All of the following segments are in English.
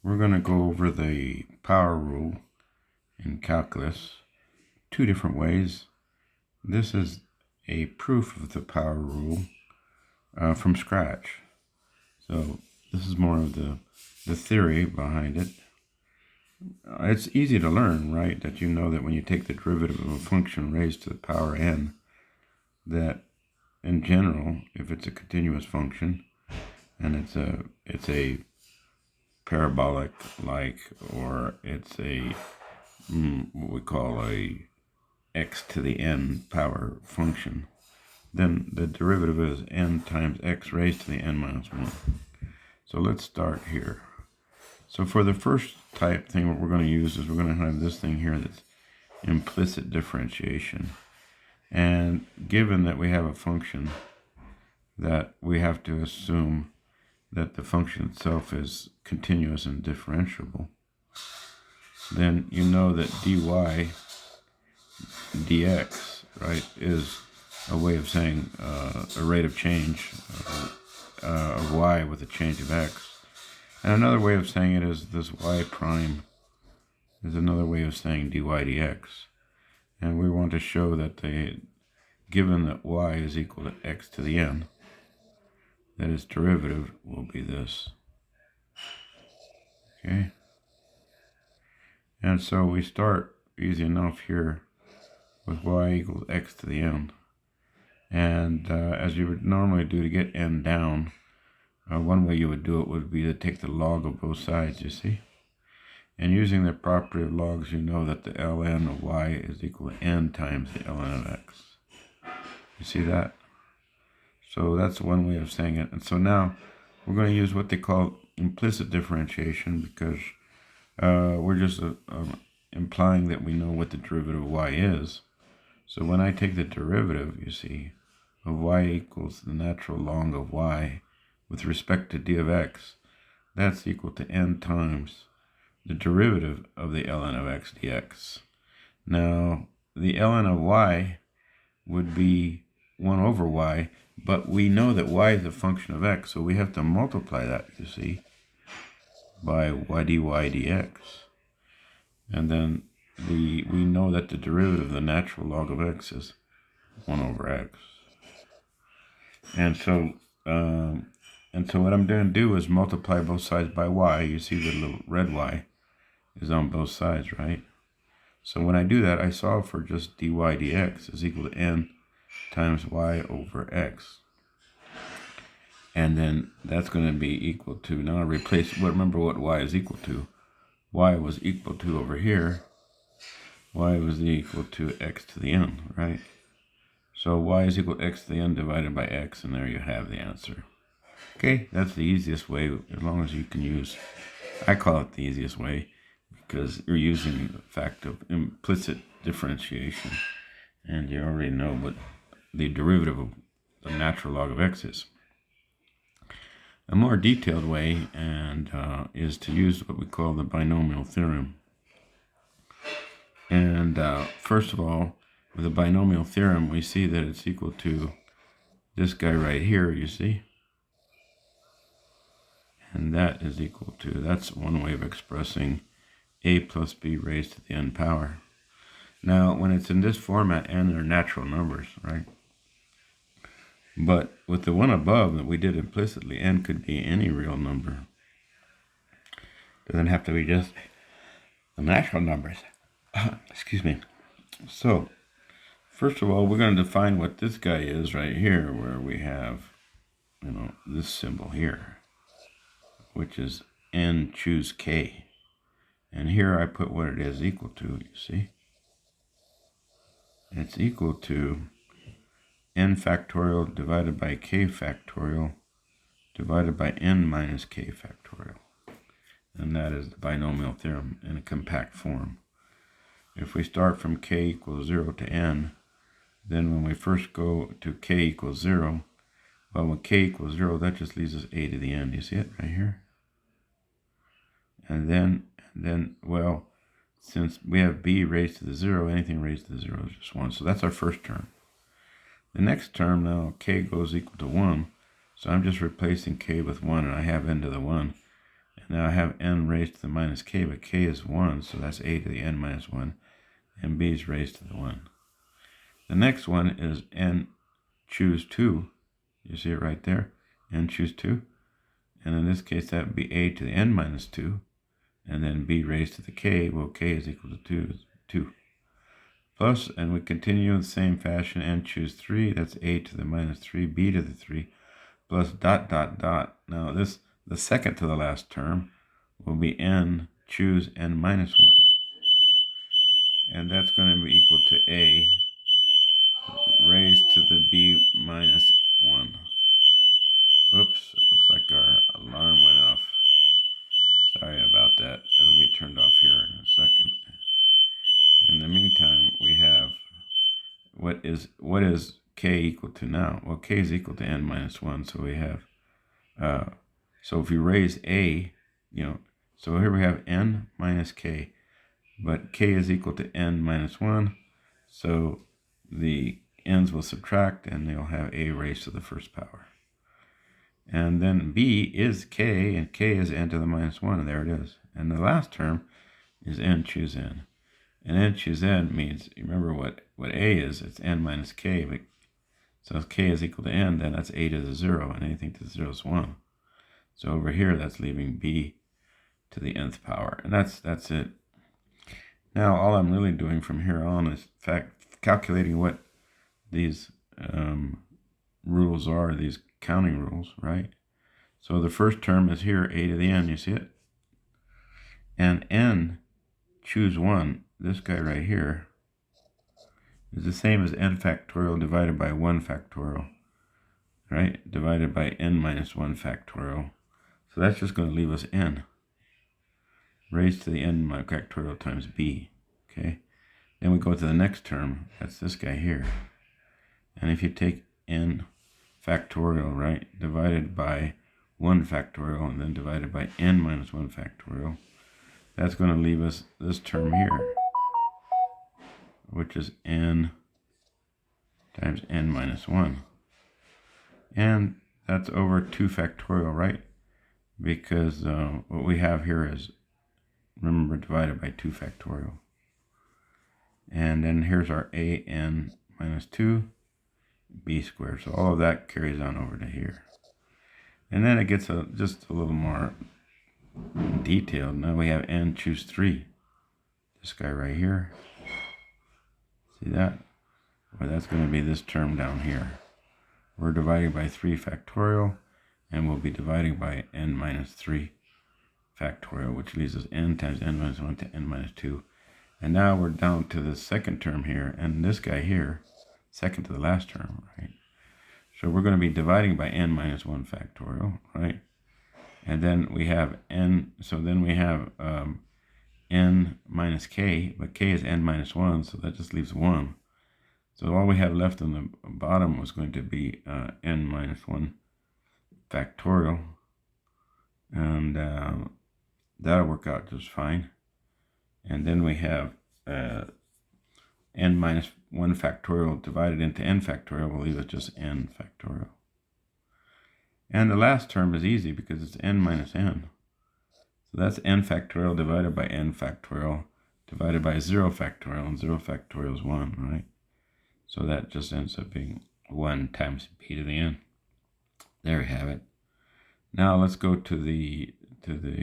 we're going to go over the power rule in calculus two different ways. This is a proof of the power rule from scratch. So this is more of the theory behind it. It's easy to learn, right? That you know that when you take the derivative of a function raised to the power n, that in general, if it's a continuous function and it's a parabolic like, or it's a what we call a x to the n power function, then the derivative is n times x raised to the n minus 1. So let's start here. So for the first type thing, what we're going to use is we're going to have this thing here that's implicit differentiation. And given that we have a function that we have to assume that the function itself is continuous and differentiable, then you know that dy dx, right, is a way of saying a rate of change of y with a change of x. And another way of saying it is this y prime is another way of saying dy dx. And we want to show that given that y is equal to x to the n, that its derivative will be this. Okay? And so we start easy enough here with y equals x to the n. And as you would normally do to get n down, one way you would do it would be to take the log of both sides, you see? And using the property of logs, you know that the ln of y is equal to n times the ln of x. You see that? So that's one way of saying it. And so now we're going to use what they call implicit differentiation, because we're just implying that we know what the derivative of y is. So when I take the derivative, you see, of y equals the natural log of y with respect to d of x, that's equal to n times the derivative of the ln of x dx. Now, the ln of y would be 1 over y, but we know that y is a function of x, so we have to multiply that, you see, by y dy dx. And then we know that the derivative of the natural log of x is 1 over x. And so what I'm going to do is multiply both sides by y. You see the little red y is on both sides, right? So when I do that, I solve for just dy dx is equal to n times y over x. And then that's going to be equal to, now I replace, remember what y is equal to. Y was equal to over here, y was equal to x to the n, right? So y is equal to x to the n divided by x, and there you have the answer. Okay, that's the easiest way, as long as you can use, I call it the easiest way, because you're using the fact of implicit differentiation, and you already know what the derivative of the natural log of x is. A more detailed way is to use what we call the binomial theorem. And first of all, with the binomial theorem, we see that it's equal to this guy right here, you see? And that is equal to, that's one way of expressing a plus b raised to the n power. Now, when it's in this format, n are natural numbers, right? But with the one above that we did implicitly, n could be any real number. Doesn't have to be just the natural numbers. Excuse me. So, first of all, we're going to define what this guy is right here, where we have, this symbol here, which is n choose k. And here I put what it is equal to, you see? It's equal to n factorial divided by k factorial divided by n minus k factorial. And that is the binomial theorem in a compact form. If we start from k equals 0 to n, then when we first go to k equals 0, well, when k equals 0, that just leaves us a to the n. You see it right here? And then, well, since we have b raised to the 0, anything raised to the 0 is just 1. So that's our first term. The next term now, k goes equal to 1. So I'm just replacing k with 1, and I have n to the 1. And now I have n raised to the minus k, but k is 1, so that's a to the n minus 1, and b is raised to the 1. The next one is n choose 2. You see it right there? N choose 2. And in this case, that would be a to the n minus 2. And then b raised to the k. Well, k is equal to 2. Plus, and we continue in the same fashion, n choose 3. That's a to the minus 3, b to the 3. Plus dot, dot, dot. Now, the second to the last term will be n choose n minus 1. And that's going to be equal to a raised to the b minus 1. Oops, it looks like our alarm went off. Sorry about that. It'll be turned off here in a second. In the meantime, we have what is k equal to now? Well, k is equal to n minus 1, so we have, so if you raise a, so here we have n minus k, but k is equal to n minus 1, so the n's will subtract and they'll have a raised to the first power. And then b is k, and k is n to the minus 1, and there it is. And the last term is n choose n. And n choose n means, remember what a is, it's n minus k, but so if k is equal to n, then that's a to the 0, and anything to the 0 is 1. So over here, that's leaving b to the nth power, and that's it. Now, all I'm really doing from here on is, in fact, calculating what these rules are, these counting rules, right? So the first term is here, a to the n, you see it? And n choose 1, this guy right here, is the same as n factorial divided by 1 factorial, right? Divided by n minus 1 factorial. So that's just going to leave us n raised to the n factorial times b, okay? Then we go to the next term, that's this guy here. And if you take n factorial, right, divided by 1 factorial, and then divided by n minus 1 factorial, that's going to leave us this term here, which is n times n minus 1. And that's over 2 factorial, right? Because what we have here is, remember, divided by 2 factorial. And then here's our a n minus 2 b squared. So all of that carries on over to here. And then it gets just a little more detailed. Now we have n choose 3. This guy right here. See that? Well, that's going to be this term down here. We're dividing by 3 factorial, and we'll be dividing by n minus 3 factorial, which leaves us n times n minus 1 to n minus 2. And now we're down to the second term here, and this guy here, second to the last term, right? So we're going to be dividing by n minus 1 factorial, right? And then we have n, so then we have n minus k, but k is n minus 1, so that just leaves 1. So all we have left on the bottom was going to be n minus 1 factorial, and that'll work out just fine. And then we have n minus 1 factorial divided into n factorial will leave us just n factorial. And the last term is easy because it's n minus n. So that's n factorial divided by n factorial divided by 0 factorial, and 0 factorial is 1, right? So that just ends up being 1 times b to the n. There we have it. Now let's go to the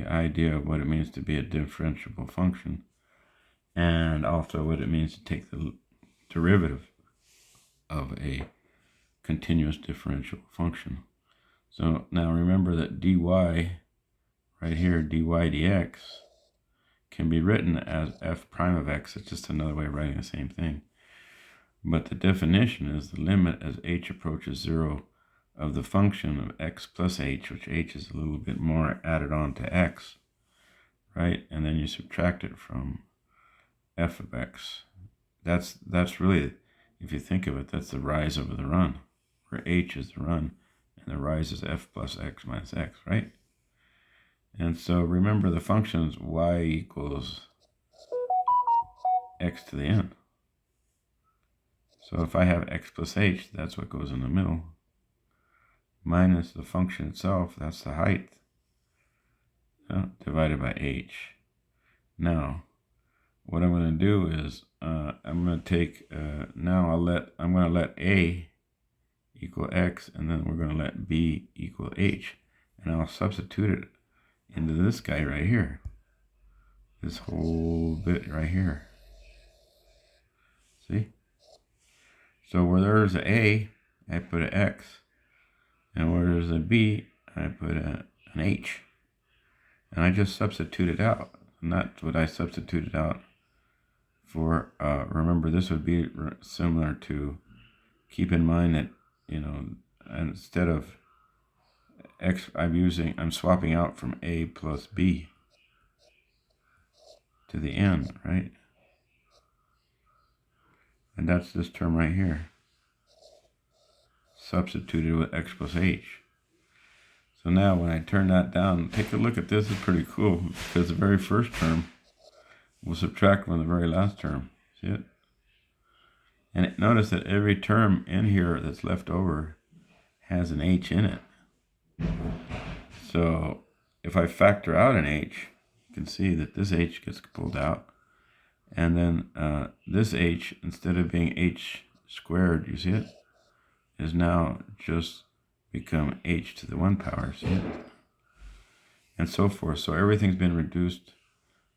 idea of what it means to be a differentiable function, and also what it means to take the derivative of a continuous differential function. So now remember that dy, right here, dy dx, can be written as f prime of x. It's just another way of writing the same thing. But the definition is the limit as h approaches 0 of the function of x plus h, which h is a little bit more added on to x, right? And then you subtract it from f of x. That's really, if you think of it, that's the rise over the run, where h is the run, and the rise is f plus x minus x, right? And so remember the function's y equals x to the n. So if I have x plus h, that's what goes in the middle, minus the function itself, that's the height. divided by h. Now, what I'm going to do is I'm going to take now I'm going to let a equal x, and then we're going to let b equal h, and I'll substitute it into this guy right here, this whole bit right here. See? So where there's an a, I put an x, and where there's a b, I put an h, and I just substituted out, and that's what I substituted out for. Remember, this would be similar to, keep in mind that, you know, instead of x, I'm swapping out from a plus b to the n, right? And that's this term right here, substituted with x plus h. So now when I turn that down, take a look at this. It's pretty cool, because the very first term will subtract from the very last term. See it? And notice that every term in here that's left over has an h in it. So if I factor out an h, you can see that this h gets pulled out. And then this h, instead of being h squared, you see it, is now just become h to the 1 power, see it? And so forth. So everything's been reduced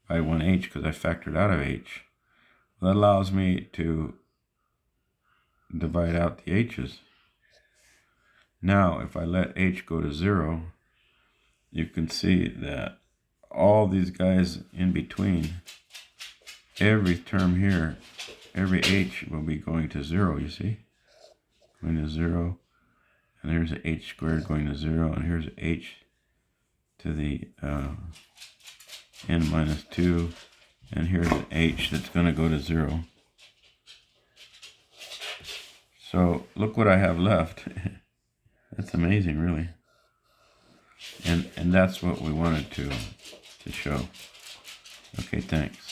by 1h because I factored out of h. That allows me to divide out the h's. Now, if I let h go to 0, you can see that all these guys in between, every term here, every h will be going to 0, you see? Going to 0, and here's a h squared going to 0, and here's h to the n minus 2, and here's h that's going to go to 0. So look what I have left. That's amazing, really. And that's what we wanted to show. Okay, thanks.